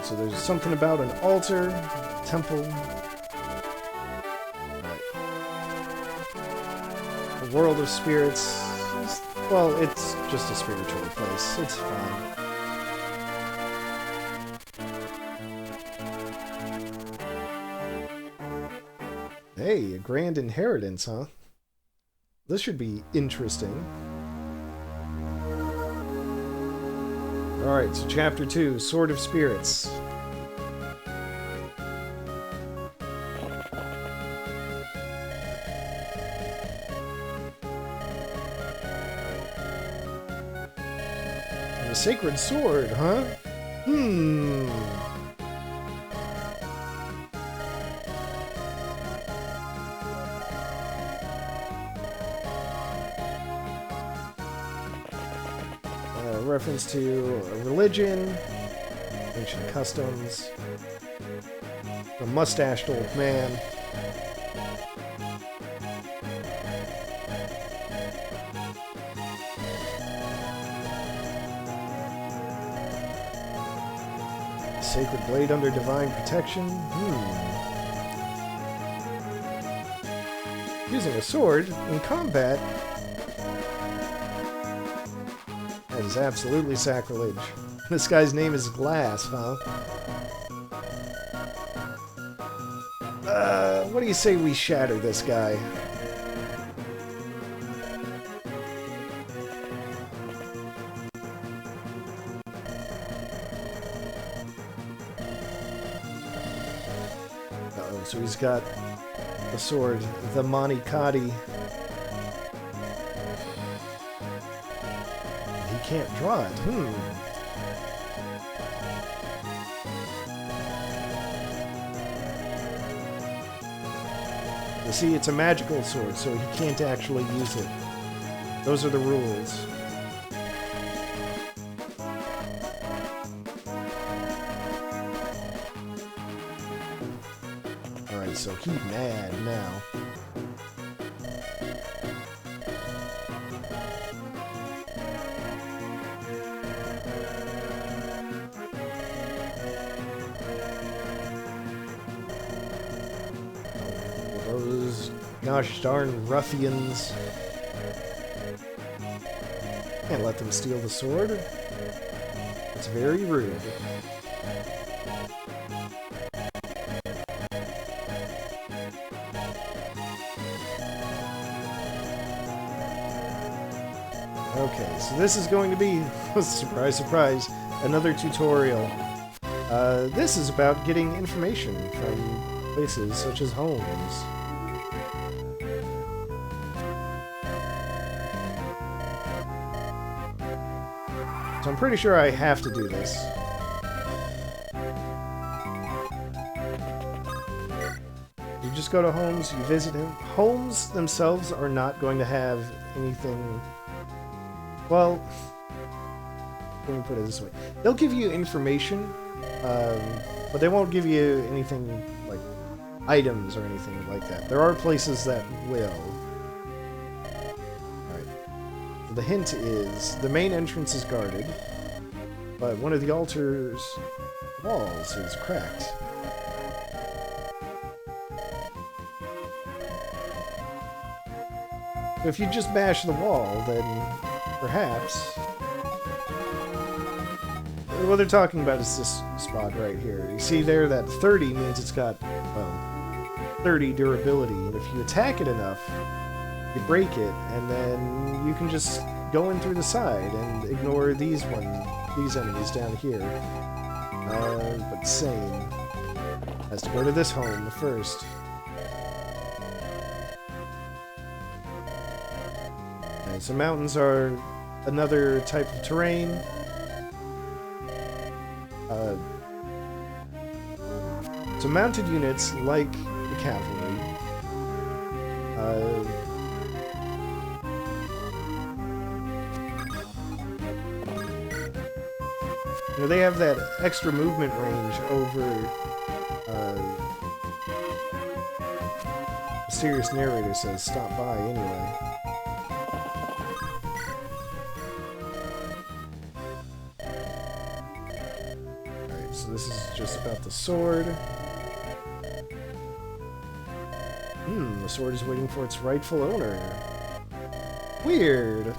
So there's something about an altar, temple. Right. The world of spirits. Well, it's just a spiritual place. It's fine. Hey, a grand inheritance, huh? This should be interesting. Alright, so Chapter 2, Sword of Spirits. And a sacred sword, huh? Reference to a religion, ancient customs, a mustached old man. Sacred blade under divine protection. Using a sword in combat is absolutely sacrilege. This guy's name is Glass, huh? What do you say we shatter this guy? Uh-oh, so he's got the sword, the Manikadi. Can't draw it. You see, it's a magical sword, so he can't actually use it. Those are the rules. Alright, so he's mad now. Gosh darn ruffians. Can't let them steal the sword. It's very rude. Okay, so this is going to be, surprise, surprise, another tutorial. This is about getting information from places such as homes. So I'm pretty sure I have to do this. You just go to homes, you visit him. Homes themselves are not going to have anything... Well, let me put it this way. They'll give you information, but they won't give you anything like items or anything like that. There are places that will. The hint is, the main entrance is guarded, but one of the altar's walls is cracked. If you just bash the wall, then perhaps... What they're talking about is this spot right here. You see there, that 30 means it's got, well, 30 durability, and if you attack it enough, you break it, and then you can just go in through the side and ignore these enemies down here. But same. Has to go to this home first. Okay, so mountains are another type of terrain. So mounted units, like the cavalry, you know, they have that extra movement range over Mysterious Narrator says stop by anyway. Alright, so this is just about the sword. The sword is waiting for its rightful owner. Weird.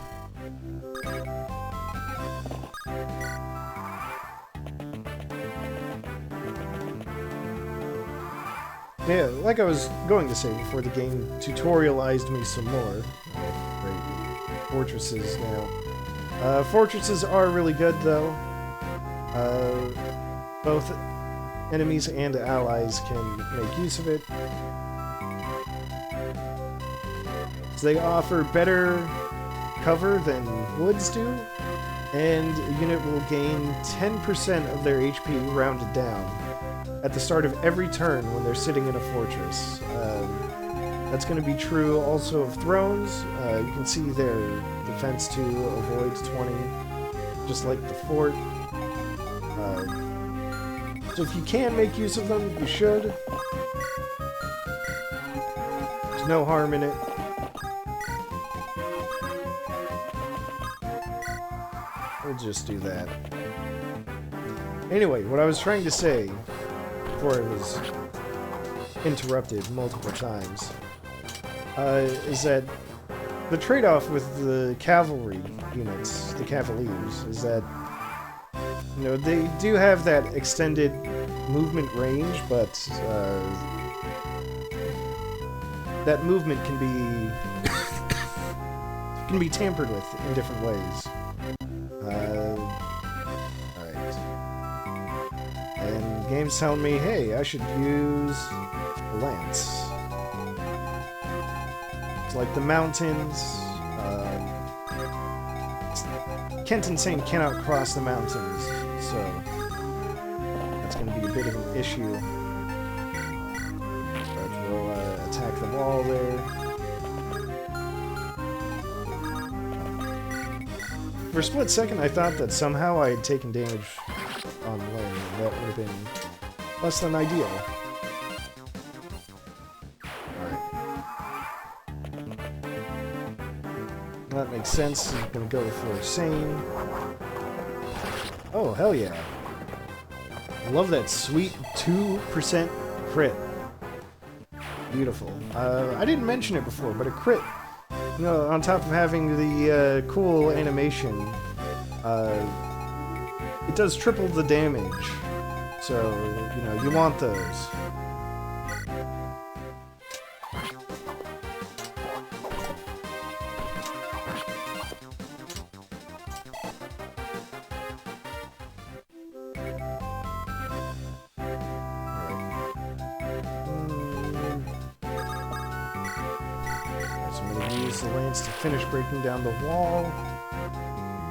Yeah, like I was going to say before the game tutorialized me some more. Great. Fortresses now. Fortresses are really good, though. Both enemies and allies can make use of it. So they offer better cover than woods do, and a unit will gain 10% of their HP rounded down at the start of every turn when they're sitting in a fortress. That's going to be true also of thrones. You can see their defense 2 avoids 20, just like the fort. So if you can make use of them, you should. There's no harm in it. We'll just do that. Anyway, what I was trying to say before I was interrupted multiple times is that the trade-off with the cavalry units, the cavaliers, is that you know they do have that extended movement range, but that movement can be tampered with in different ways. Alright. And the game's telling me, hey, I should use a lance. It's like the mountains. Kent and Sane cannot cross the mountains, so that's going to be a bit of an issue. But we'll attack the wall there. For a split second, I thought that somehow I had taken damage on the way, and that would have been less than ideal. That makes sense. I'm gonna go for Sane. Oh, hell yeah. I love that sweet 2% crit. Beautiful. I didn't mention it before, but a crit, you know, on top of having the cool animation, it does triple the damage. So, you know, you want those. The lance to finish breaking down the wall.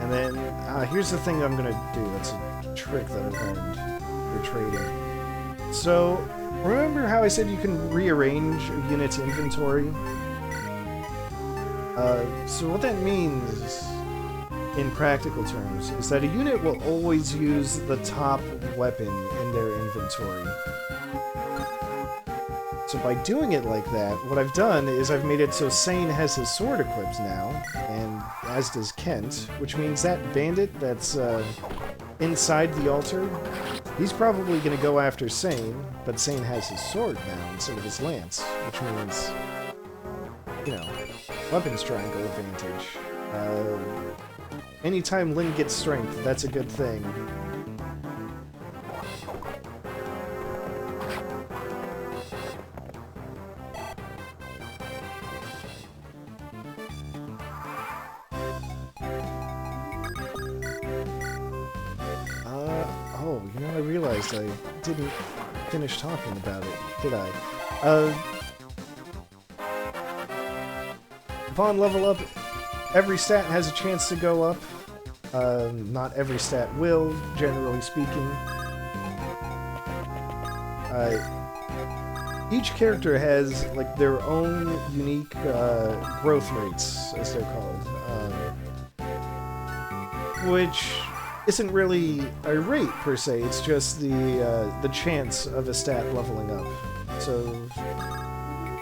And then, here's the thing I'm gonna do. It's a trick that I've learned for trading. So, remember how I said you can rearrange a unit's inventory? So what that means, in practical terms, is that a unit will always use the top weapon in their inventory. So by doing it like that, what I've done is I've made it so Sane has his sword equipped now, and as does Kent, which means that bandit that's inside the altar, he's probably going to go after Sane, but Sane has his sword now instead of his lance, which means, you know, weapons triangle advantage. Anytime Lyn gets strength, that's a good thing. Oh, you know, I realized I didn't finish talking about it, did I? Upon level up, every stat has a chance to go up. Not every stat will, generally speaking. Each character has, like, their own unique growth rates, as they're called. Which isn't really a rate per se, it's just the chance of a stat leveling up. So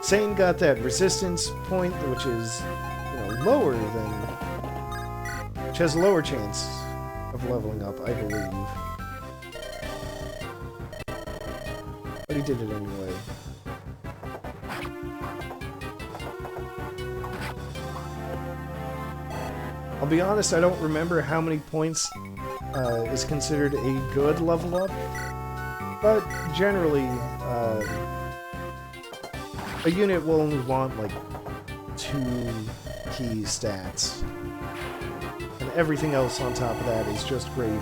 Sane got that resistance point, which is, you know, lower than, which has a lower chance of leveling up, I believe. he did it anyway. I'll be honest, I don't remember how many points is considered a good level up, but generally, a unit will only want, like, 2 key stats. And everything else on top of that is just gravy.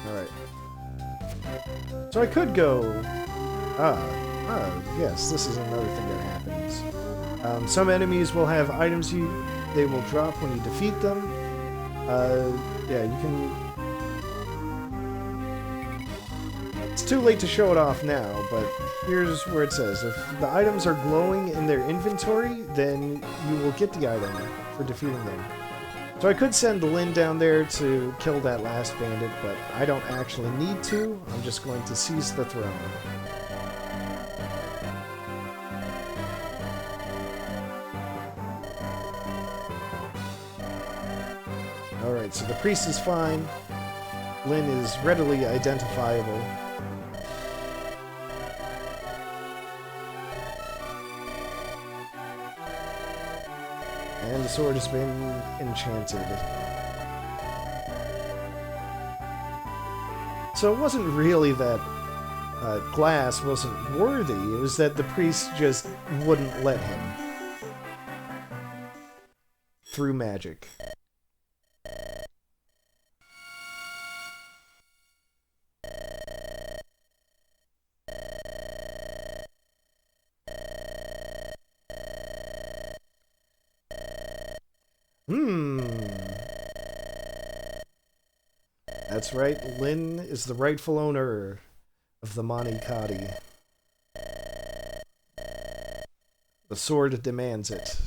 Alright. So I could go... yes, this is another thing that happens. Some enemies will have items they will drop when you defeat them. Yeah, you can... It's too late to show it off now, but here's where it says, if the items are glowing in their inventory, then you will get the item for defeating them. So I could send Lyn down there to kill that last bandit, but I don't actually need to. I'm just going to seize the throne. Alright, so the priest is fine. Lyn is readily identifiable. And the sword has been enchanted. So it wasn't really that Glass wasn't worthy, it was that the priest just wouldn't let him. Through magic. That's right, Lyn is the rightful owner of the Mani Kadi. The sword demands it.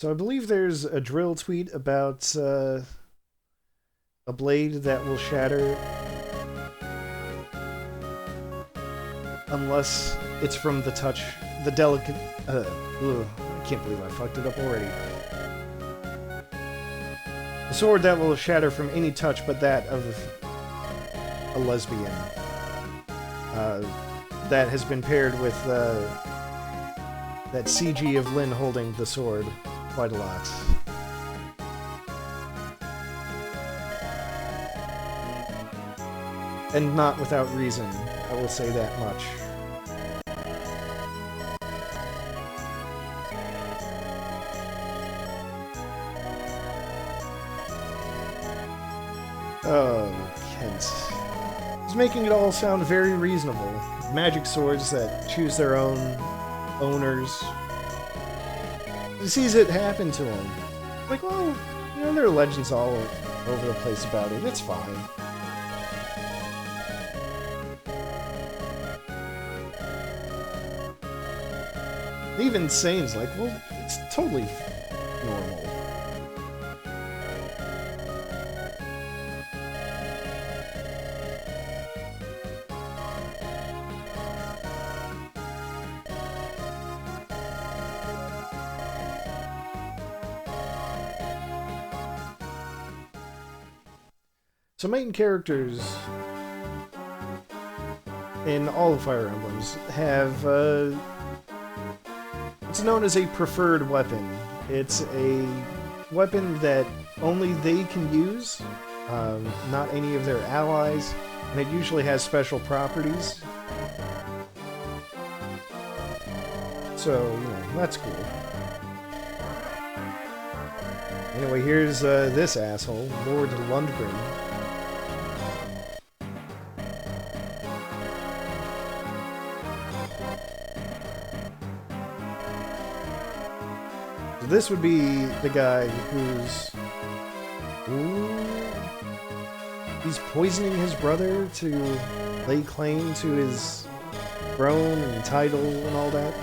So I believe there's a drill tweet about a blade that will shatter unless it's from the touch, the delicate... I can't believe I fucked it up already. A sword that will shatter from any touch but that of a lesbian. That has been paired with that CG of Lyn holding the sword. Quite a lot. And not without reason, I will say that much. Oh, Kent. He's making it all sound very reasonable. Magic swords that choose their own owners. He sees it happen to him. Like, well, you know, there are legends all over the place about it. It's fine. Even Sane's like, well, it's totally normal. So main characters in all of Fire Emblems have it's known as a preferred weapon. It's a weapon that only they can use, not any of their allies, and it usually has special properties. So, you know, that's cool. Anyway, here's this asshole, Lord Lundgren. This would be the guy who's... he's poisoning his brother to lay claim to his throne and title and all that.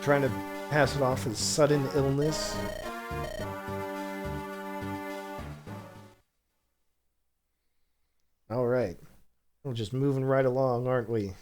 Trying to pass it off as sudden illness. All right. We're just moving right along, aren't we?